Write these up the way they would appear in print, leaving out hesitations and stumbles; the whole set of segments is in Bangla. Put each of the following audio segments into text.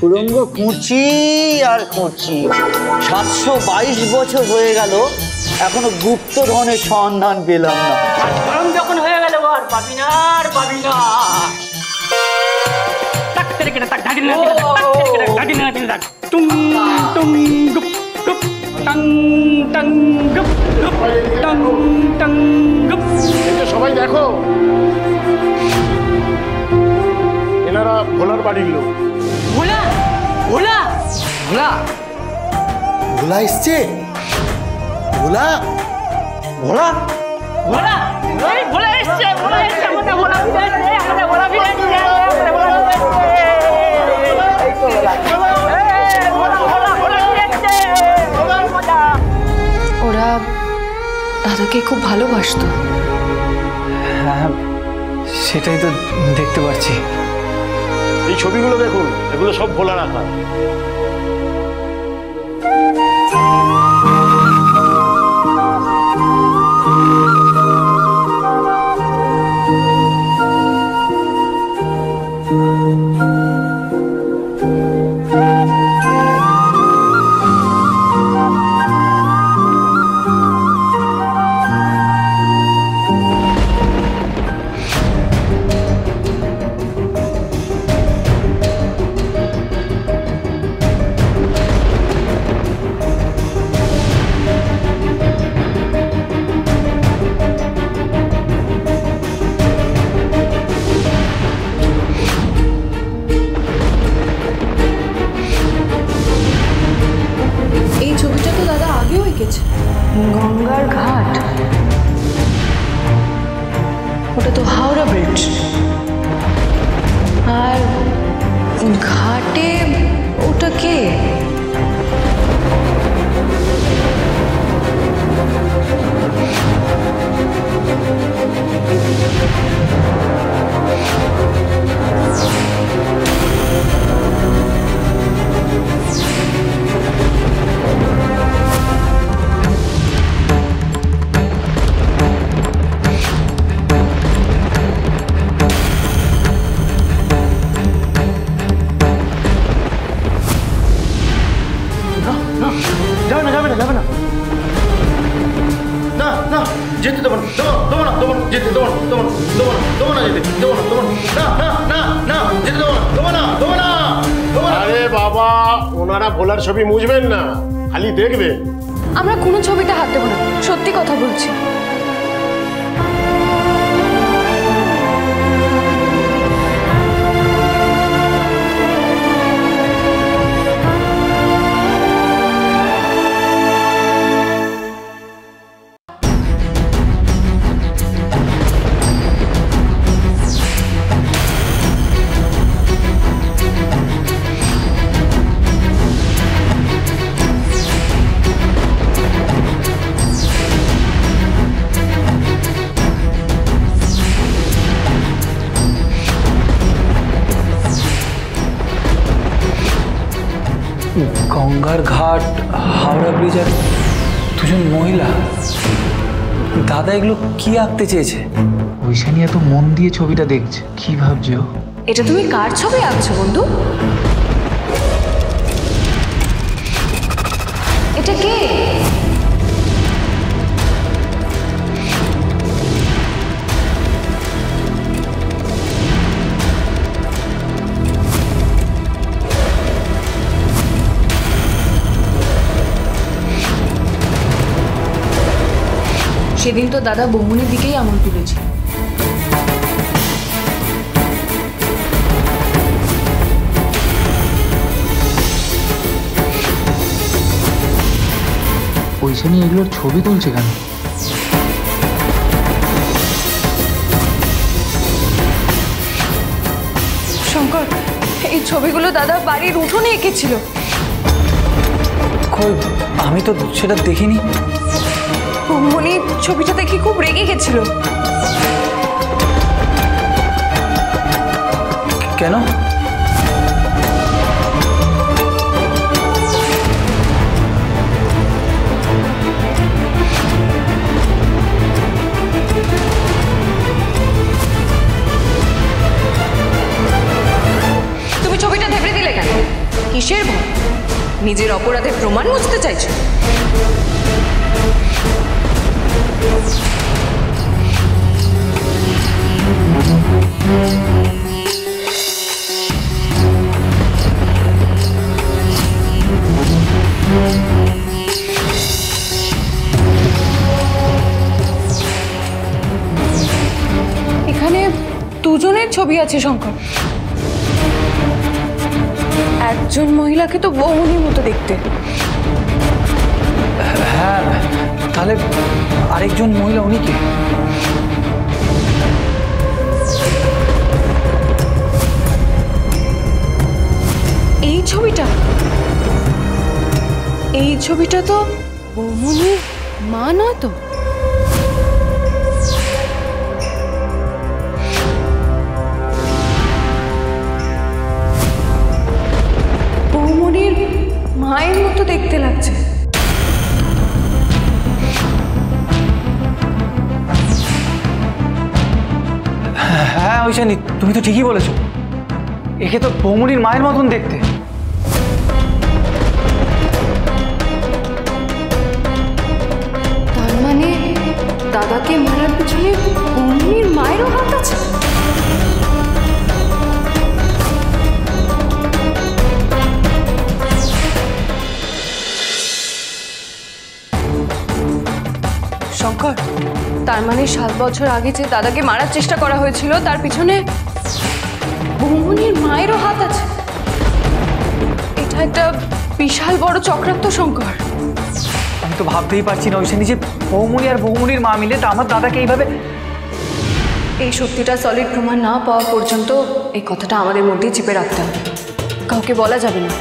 সুড়ঙ্গ খুঁড়ছি আর খুঁড়ছি, 722 বছর হয়ে গেল, এখনো গুপ্তধনের সন্ধান পেলাম না। গরম যখন হয়ে গেল আর পাবি না, আর পাবি না। টাক করে কেটে টাক ঢাকি না, টাক করে কেটে ঢাকি না, টাক টুং টুং গুপ গুপ টং টং গুপ গুপ টং টং গুপ। এটা সবাই দেখো, এনারা ভোলার বাড়ির লোক। ভোলা ভোলা ভোলা ভোলা এসছে, ভোলা ভোলা ভোলা এই ভোলা এসছে, ভোলা এসছে, আমাদের ভোলা ফিরে এসছে, আমাদের ভোলা ফিরে এসছে, আমাদের ভোলা ফিরে এসছে। এই তো ভোলা, এই ভোলা ভোলা ভোলা ফিরে এসছে, ভোলার মজা। ওরা দাদাকে খুব ভালোবাসতো। হ্যাঁ, সেটাই তো দেখতে পাচ্ছি। এই ছবিগুলো দেখুন, এগুলো সব ভোলা রাখা। গঙ্গার ঘাট, ওটা তো হাওড়া ব্রিজ। আর ঘাটে ওটা কে? যেতে দেবো না, দেবো না, দেবো না, যেতে দেবো না, দেবো না, দেবো না, দেবো না, যেতে দেবো না, দেবো না, না না না, যেতে দেবো না, দেবো না, দেবো না, দেবো না। আরে বাবা, ওনারা ভোলার ছবি মুছবেন না, খালি দেখবে। আমরা কোনো ছবিতে হাত দেবো না, সত্যি কথা বলছি। গঙ্গার ঘাট, হাওড়া ব্রিজ আর দুজন মহিলা। দাদা এগুলো কি আঁকতে চেয়েছে? ওইখানে এত মন দিয়ে ছবিটা দেখছে, কি ভাবছে ও? এটা তুমি কার ছবি আঁকছো বন্ধু? এটা কে? সেদিন তো দাদা বৌমনির দিকেই আঙুল তুলেছে। ওইখানে এগুলোর ছবি তুলছে কেন? শঙ্কর, এই ছবিগুলো দাদা বাড়ির উঠোনে এঁকেছিল। কই, আমি তো সেটা দেখিনি। বৌমনি ছবিটা দেখে খুব রেগে গেছিল। কেন? নিজের অপরাধের প্রমাণ মুছতে চাইছো? এখানে দুজনের ছবি আছে শঙ্কর। একজন মহিলাকে তো বৌমনির মতো দেখতে। হ্যাঁ, তাহলে আরেকজন মহিলা উনি কে? এই ছবিটা তো বৌমনির মা নয় তো? বৌমনির মায়ের মতো দেখতে লাগছে। হ্যাঁ ঐশানী, তুমি তো ঠিকই বলেছো, একে তো বৌমনির মায়ের মতন দেখতে। তার মানে দাদাকে মারার পিছনে বৌমনির মায়েরও হাত আছে? শঙ্কর, তার মানে 7 বছর আগে যে দাদাকে মারার চেষ্টা করা হয়েছিল তার পিছনে বৌমনির মায়েরও হাত আছে। এটা একটা বিশাল বড় চক্রান্ত শঙ্কর। আমি তো ভাবতেই পারছি না ঐশানী যে বৌমনি আর বৌমনির মা মিলে তা আমার দাদাকে এইভাবে। এই সত্যিটা সলিড প্রমাণ না পাওয়া পর্যন্ত এই কথাটা আমাদের মধ্যেই চেপে রাখতে হবে, কাউকে বলা যাবে না।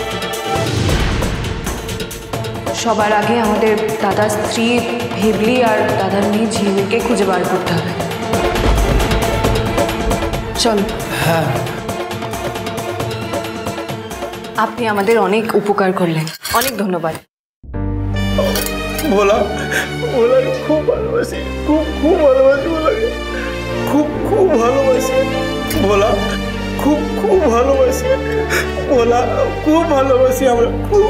সবার আগে আমাদের দাদার স্ত্রী ভেবলি আর দাদার মেয়ে ঝিমিকে খুঁজে বার করতে হবে। চল। হ্যাঁ, আপনি আমাদের অনেক উপকার করলেন, অনেক ধন্যবাদ। ভোলা, ভোলাকে খুব ভালোবাসি, খুব খুব ভালোবাসি ভোলাকে, খুব খুব ভালোবাসি ভোলা, খুব খুব ভালোবাসি ভোলা, খুব ভালোবাসি আমরা, খুব।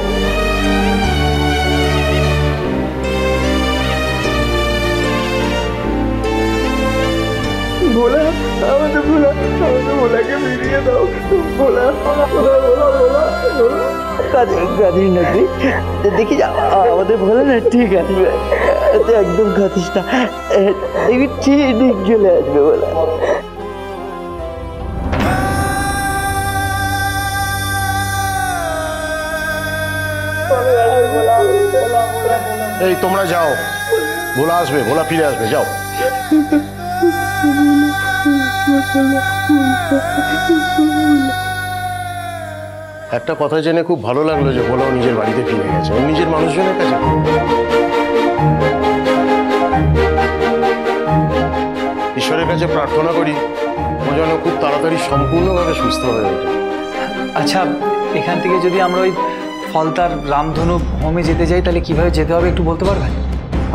ভোলা, আমাদের ভোলাকে ফিরিয়ে দাও। ভোলা, ভোলা, ভোলা, ভোলা, ভোলা। কাঁদিস না তুই, দেখি আমাদের বলে না ঠিক আসবে, তুই একদম কাঁদিস না, দেখবি ঠিক চলে আসবে বলে। এই তোমরা যাও, ভোলা আসবে, ভোলা ফিরে আসবে, যাও। একটা কথা জেনে খুব ভালো লাগলো যে ভোলাও নিজের বাড়িতে ফিরে গেছে, ওর নিজের মানুষজনের কাছে। ঈশ্বরের কাছে প্রার্থনা করি ও যেন খুব তাড়াতাড়ি সম্পূর্ণভাবে সুস্থ হয়ে ওঠে। আচ্ছা, এখান থেকে যদি আমরা ওই ফলতার রামধনু হোমে যেতে যাই তাহলে কিভাবে যেতে হবে একটু বলতে পারবেন?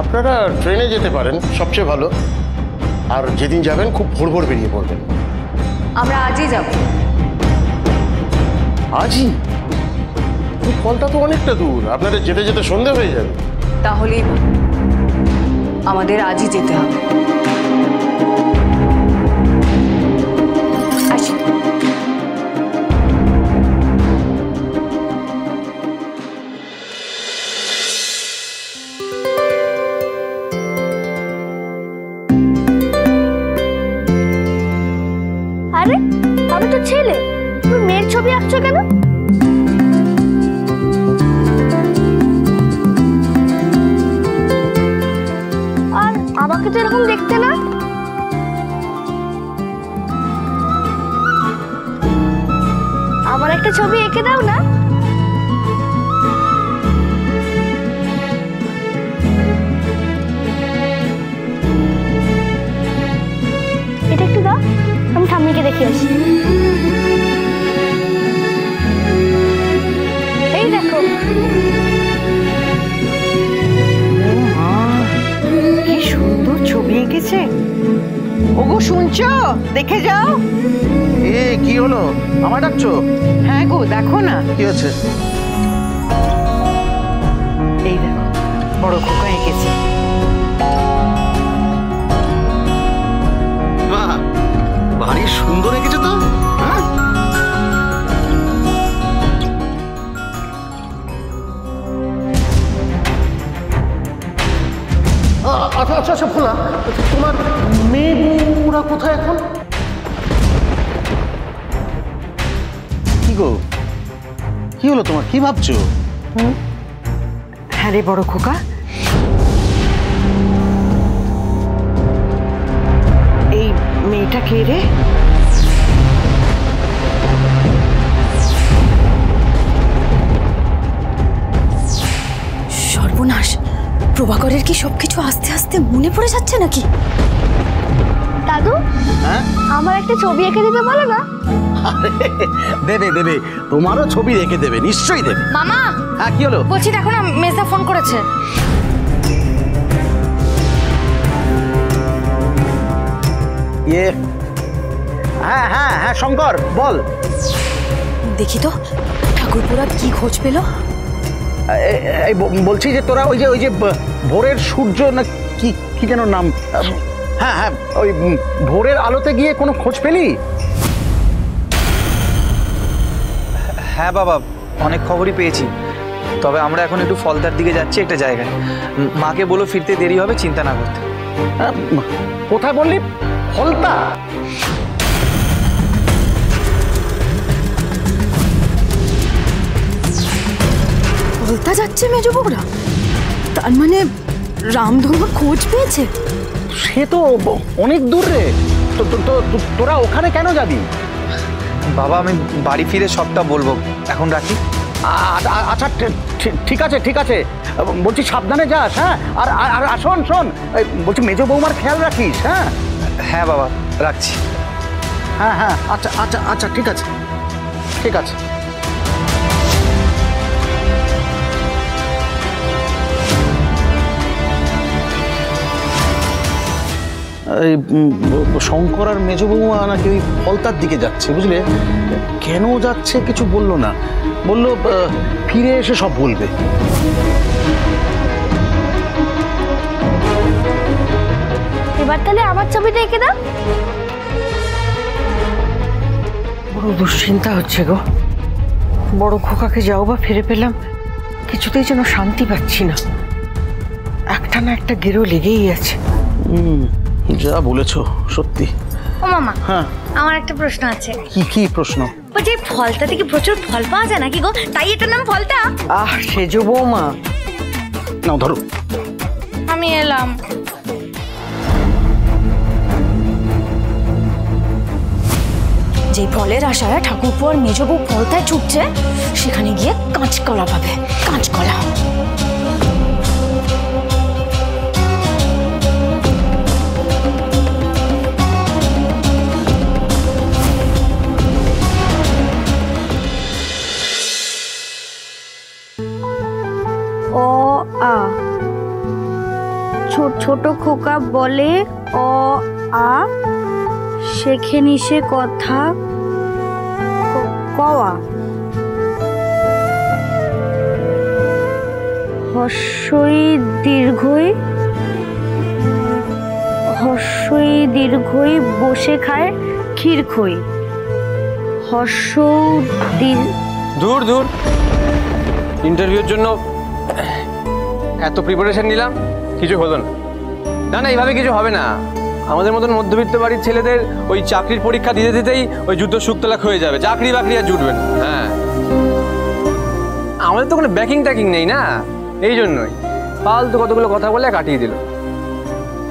আপনারা ট্রেনে যেতে পারেন, সবচেয়ে ভালো। আর যেদিন যাবেন খুব ভোর ভোর বেরিয়ে পড়বেন। আমরা আজই যাব। আজই? ফলটা তো অনেকটা দূর, আপনাদের যেতে যেতে সন্ধে হয়ে যাবে। তাহলে আমাদের আজই যেতে হবে। আসি। আরে আমি তো ছেলে, তুমি মেয়ের ছবি আঁকছো কেন? আর আমাকে তো এরকম দেখতে না। আমার একটা ছবি এঁকে দাও না। এটা একটু দাও, আমি ঠাম্মিকে দেখে আসি। এই দেখো, কি সুন্দর ছবি এঁকেছে। ওগো শুনছো, দেখে যাও। কি হলো, আমার ডাকছো? হ্যাঁ গো, দেখো না। কি হচ্ছে? এই দেখো বড় খোকা এঁকেছে। বাহ, ভারী সুন্দর এঁকেছো তো। হ্যাঁ, আচ্ছা আচ্ছা আচ্ছা ভোলা, তোমার মেয়ে বউরা কোথায় এখন? কি গো, কি হলো তোমার, কি ভাবছো? হ্যাঁ রে বড় খোকা, এই মেয়েটা কে রে? সর্বনাশ, প্রভাকরের কি সবকিছু আস্তে আস্তে মনে পড়ে যাচ্ছে নাকি? দাদু, আমার একটা ছবি এঁকে দিতে বলো না। দেবে দেবে, তোমারও ছবি রেখে দেবে, নিশ্চয়ই দেবে। মামা, হ্যাঁ কি হলো? বলছি দেখো না, মেজদা ফোন করেছে। ইয়ে, হ্যাঁ হ্যাঁ হ্যাঁ শঙ্কর বল। দেখি তো ঠাকুরপুরা কি খোঁজ পেল। বলছি যে তোরা ওই যে ভোরের সূর্য না কি কি যেন নাম, হ্যাঁ হ্যাঁ ওই ভোরের আলোতে গিয়ে কোনো খোঁজ পেলি? হ্যাঁ বাবা, অনেক খবরই পেয়েছি। তবে আমরা এখন একটু ফলতার দিকে যাচ্ছি একটা জায়গায়। মাকে বলো ফিরতে দেরি হবে, চিন্তা না করতে। কোথায় বললি? ফলতা? ফলতা যাচ্ছে মেজো বউরা? তার মানে রামধনু খোঁজ পেয়েছে? সে তো অনেক দূর রে, তোরা ওখানে কেন যাবি? বাবা, আমি বাড়ি ফিরে সবটা বলবো, এখন রাখি। আচ্ছা ঠিক আছে ঠিক আছে, বলছি সাবধানে যাস। হ্যাঁ, আর শোন শোন, বলছি মেজো বৌমার খেয়াল রাখিস। হ্যাঁ হ্যাঁ বাবা, রাখছি। হ্যাঁ হ্যাঁ আচ্ছা আচ্ছা আচ্ছা ঠিক আছে ঠিক আছে। এই শঙ্কর আর মেজো বৌমা নাকি ওই ফলতার দিকে যাচ্ছে, বুঝলে? কেন যাচ্ছে কিছু বললো না, বললো ফিরে এসে সব বলবে। এবার তাহলে আমার ছবিটা এঁকে দাও। বড় দুশ্চিন্তা হচ্ছে গো, বড় খোকাকে যাও বা ফিরে পেলাম, কিছুতেই যেন শান্তি পাচ্ছি না। একটা না একটা গেরো লেগেই আছে। যা বলেছো সত্যি। ও মামা, হ্যাঁ, আমার একটা প্রশ্ন আছে। কি প্রশ্ন? বলছি ফলতা থেকে প্রচুর ফল পাওয়া যায় নাকি গো, তাই এটার নাম ফলতা? সেজো বৌমা, নাও ধরো। আমি এলাম। যে ফলের আশায় ঠাকুরপো আর মেজো বউ ফলতায় ছুটছে, সেখানে গিয়ে কাঁচকলা পাবে, কাঁচকলা। অ আ, ছোট খোকা বলে অ আ, শেখে নিশে কথা কওয়া। হর্ষই দীর্ঘই বসে খায় ক্ষীর খই। হর্ষ দূর দূর, ইন্টারভিউর জন্য এত প্রিপারেশন নিলাম, কিছু হলো না। না না, এইভাবে কিছু হবে না। আমাদের মতন মধ্যবিত্ত বাড়ির ছেলেদের ওই চাকরির পরীক্ষা দিতে দিতেই ওই যুদ্ধ শুকতলাক হয়ে যাবে, চাকরি বাকরি আর জুটবে না। হ্যাঁ, আমাদের তো কোনো ব্যাকিং ট্যাকিং নেই না, এই জন্যই ফালতু কতগুলো কথা বলে কাটিয়ে দিল।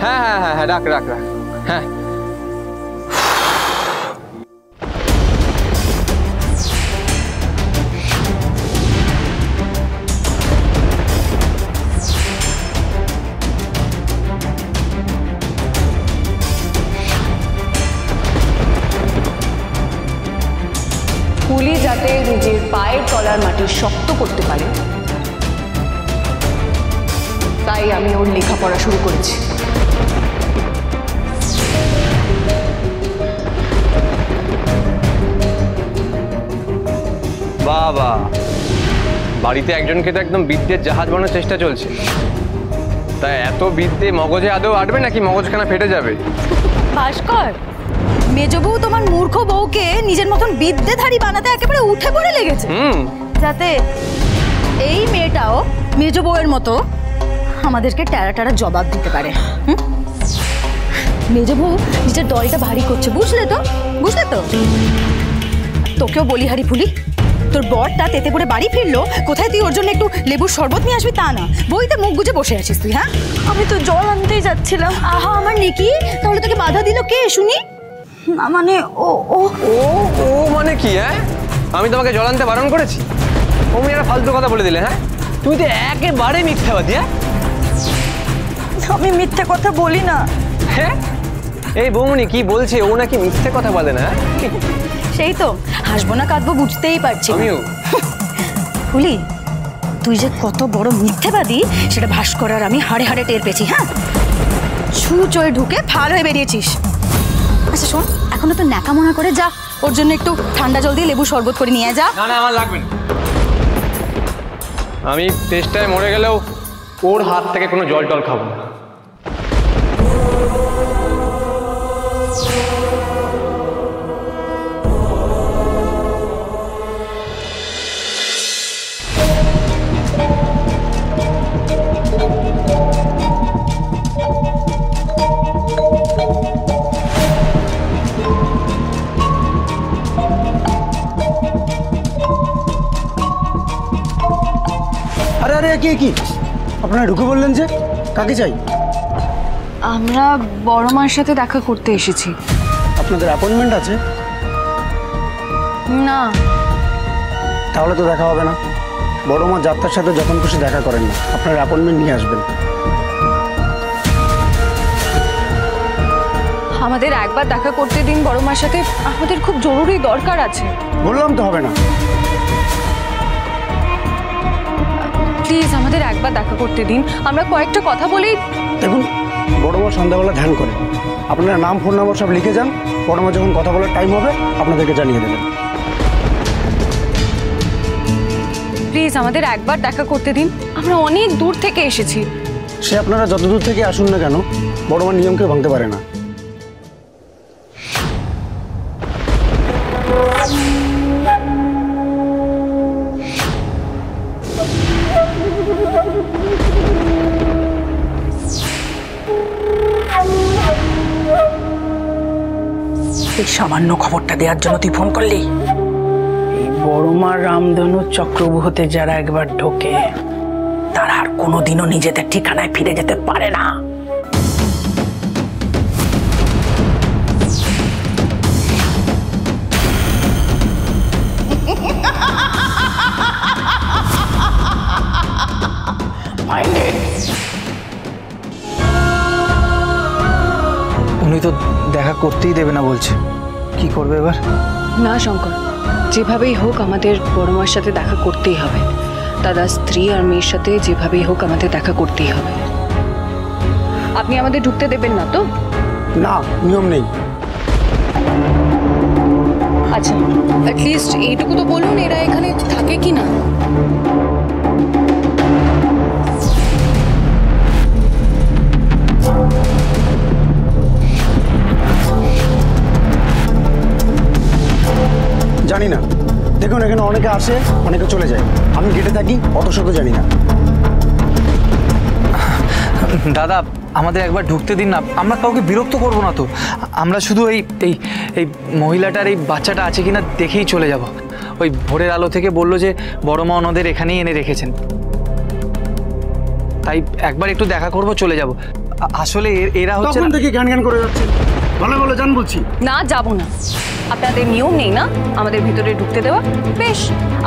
হ্যাঁ হ্যাঁ হ্যাঁ হ্যাঁ, রাখ রাখ রাখ। হ্যাঁ, কুলি যাতে নিজের পায়ের তলার মাটি শক্ত করতে পারে, তাই আমি ওর লেখাপড়া শুরু করেছি। বাবা, বাড়িতে একজনকে তো একদম বিদ্যের জাহাজ বানানোর চেষ্টা চলছে। তাই এত বিদ্যে মগজে আদৌ আটবে নাকি মগজখানা ফেটে যাবে? ভাস্কর, মেজ বউ তোমার মূর্খ বউকে নিজের মতন বিদ্যেধারী বানাতে একেবারে উঠে পড়ে লেগেছে, যাতে এই মেয়েটাও মেজ বউয়ের মতো আমাদেরকে টেরা টেরা জবাব দিতে পারে। মেজ বউ নিজের দলটা ভারী করছে, বুঝলে তো? বুঝলে তো? তোকেও বলি হারি ফুলি, তোর বরটা তেতে করে বাড়ি ফিরলো, কোথায় তুই ওর জন্য একটু লেবুর শরবত নিয়ে আসবি তা না, বইতে মুখ গুজে বসে আছিস তুই। হ্যাঁ, আমি তো জল আনতেই যাচ্ছিলাম। আহা আমার নেকি, তাহলে তোকে বাধা দিল কে শুনি? না মানে ও ও ও ও মানে কি? হ্যাঁ, আমি তোমাকে জল আনতে বারণ করেছি? তুমি একটা ফালতু কথা বলে দিলে। হ্যাঁ, তুমি তো একেবারে মিথ্যাবাদী। হ্যাঁ, আমি মিথ্যে কথা বলি না। হ্যাঁ, এই বৌমনি কি বলছে? ও নাকি মিথ্যে কথা বলে না? সেই তো, হাসবো না কাঁদবো বুঝতেই পারছি। আমিও। ফুলি, তুই যে কত বড় মিথ্যেবাদী সেটা ভাস্কর আর আমি হাড়ে হাড়ে টের পেয়েছি। হ্যাঁ, ছুঁচোয় ঢুকে ফাল হয়ে বেরিয়েছিস। আচ্ছা শোন, এখনো তো ন্যাকা মনে করে যা, ওর জন্য একটু ঠান্ডা জল দিয়ে লেবু শরবত করে নিয়ে যা। না না, আমার লাগবে না। আমি তেষ্টায় মরে গেলেও ওর হাত থেকে কোনো জল টল খাবো না। আরে আরে কি কি আপনারা ঢুকে বললেন যে? কাকে চাই? আমরা বড় মার সাথে দেখা করতে এসেছি। আপনাদের অ্যাপয়েন্টমেন্ট আছে? না। তাহলে তো দেখা হবে না। বড় মা যাত্রার সাথে যখন খুশি দেখা করেন না, আপনার অ্যাপয়েন্টমেন্ট নিয়ে আসবেন। আমাদের একবার দেখা করতে দিন বড় মার সাথে, আমাদের খুব জরুরি দরকার আছে। বললাম তো হবে না। প্লিজ আমাদের একবার দেখা করতে দিন, আমরা কয়েকটা কথা বলেই। দেখুন, বড় মা সন্ধ্যাবেলা ধ্যান করে, আপনারা নাম ফোন নাম্বার সব লিখে যান। বড় মা যখন কথা বলার টাইম হবে আপনাদেরকে জানিয়ে দেবেন। প্লিজ আমাদের একবার দেখা করতে দিন, আমরা অনেক দূর থেকে এসেছি। সে আপনারা যত দূর থেকে আসুন না কেন, বড় মা নিয়মকে ভাঙতে পারে না। এই সামান্য খবরটা দেওয়ার জন্য তুই ফোন করলি? এই বড়মার রামধনু চক্রব্যূহতে যারা একবার ঢোকে তারা আর কোনোদিনও নিজেদের ঠিকানায় ফিরে যেতে পারে না। উনি তো দেখা করতেই দেবে না বলছে, কি করবে এবার? না শঙ্কর, যেভাবেই হোক আমাদের বড় মার সাথে দেখা করতেই হবে। দাদা স্ত্রী আর মেয়ের সাথে যেভাবেই হোক আমাদের দেখা করতেই হবে। আপনি আমাদের ঢুকতে দেবেন না তো? না, নিয়ম নেই। আচ্ছা, অ্যাটলিস্ট এইটুকু তো বলুন এরা এখানে থাকে কি না। জানি না। দেখুন, এখানে অনেকে আসে অনেকে চলে যায়, আমি গেটে থাকি, অত শত জানি না। দাদা আমাদের একবার ঢুকতে দিন না, আমরা কাউকে বিরক্ত করব না তো। আমরা শুধু এই এই এই মহিলাটার এই বাচ্চাটা আছে কিনা দেখেই চলে যাব। ওই ভোরের আলো থেকে বললো যে বড় মা ওনাদের এখানেই এনে রেখেছেন, তাই একবার একটু দেখা করব, চলে যাব। আসলে এরা হচ্ছে তখন থেকে জ্ঞান জ্ঞান করে যাচ্ছে, ভালো ভালো জান বলছি। না, যাব না। আপনাদের নিয়ম নেই না আমাদের ভিতরে ঢুকতে দেওয়া? বেশ,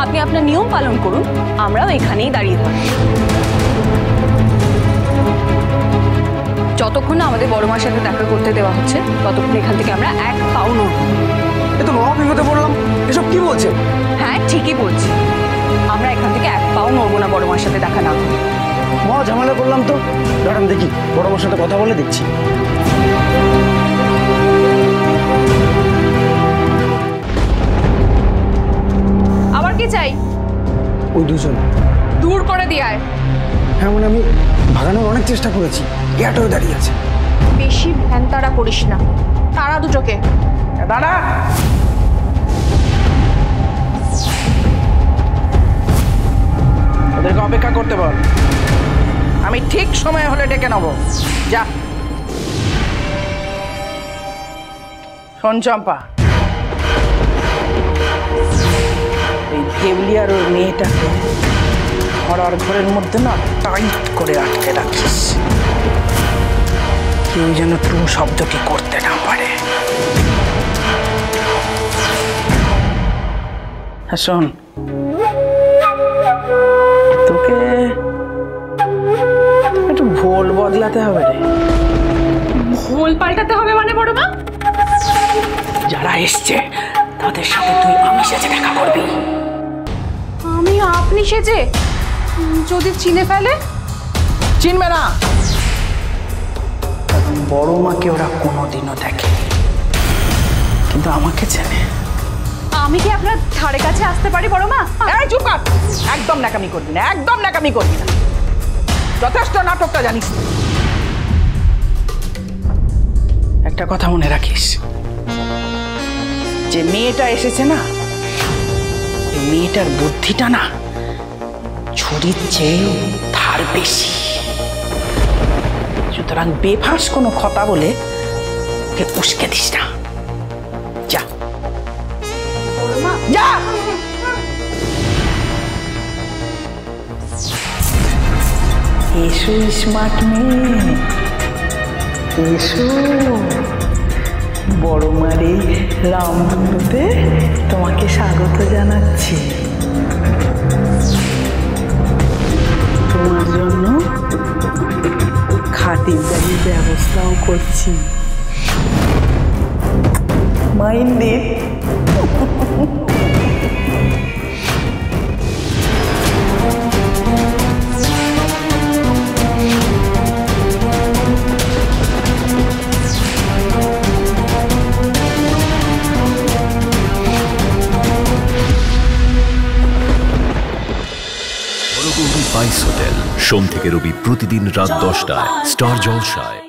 আপনি আপনার নিয়ম পালন করুন, আমরাও এখানেই দাঁড়িয়ে থাকব। যতক্ষণ না আমাদের বড় মার সাথে দেখা করতে দেওয়া হচ্ছে ততক্ষণ এখান থেকে আমরা এক পাও নড়ব। এ তো মহা বিপদে পড়লাম, এসব কি বলছে? হ্যাঁ, ঠিকই বলছি, আমরা এখান থেকে এক পাও নড়বো না বড় মার সাথে দেখা না করে। মহা ঝামেলা করলাম তো। দাঁড়ান দেখি, বড় মার সাথে কথা বলে দেখছি। আবার কি চাই? ওই দুজন হ্যাঁ মানে আমি ভাগানোর অনেক চেষ্টা করেছি, এয়ারটাও দাঁড়িয়ে আছে। বেশি ভ্যান তাড়া করিস না, তারা দুটোকে। দাঁড়া, ওদেরকে অপেক্ষা করতে বল, আমি ঠিক সময় হলে ডেকে নেবো। যা। শোন চম্পা, এই দেবলিয়ার ওর মেয়েটাকে ঘরের ঘরের মধ্যে না টাইট করে আটকে রাখিস, কেউ যেন ট্রু শব্দটি করতে না পারে। হ্যাঁ শোন, তোকে একটু ভোল বদলাতে হবে রে। ভোল পাল্টাতে হবে মানে বড় মা? যারা এসছে তাদের সাথে তুই আমি সেজে দেখা করবি। আমি আপনি সেজে? যদি চিনে ফেলে? চিনবে না, বড় মাকে ওরা কোনোদিনও দেখে, কিন্তু আমাকে চেনে। আমি কি আপনার ধারে কাছে আসতে পারি বড় মা? এই চুপ কর, একদম ন্যাকামি করবি না, একদম ন্যাকামি করবি না। যথেষ্ট নাটকটা জানিস। একটা কথা মনে রাখিস, যে মেয়েটা এসেছে না, এই মেয়েটার বুদ্ধিটা না ছুরির চেয়ে ধার বেশি। সুতরাং বেফাঁস কোনো কথা বলে ওকে উস্কে দিস না। যা যা। এসো স্মার্ট মেয়ে, এসো। বড় মারে রামধনুতে তোমাকে স্বাগত জানাচ্ছি। তোমার জন্য খাতির দারির ব্যবস্থাও করছি। মাইন্ডে স্পাইস হোটেল, সোম থেকে রবি প্রতিদিন রাত 10টায় স্টার জলসায়।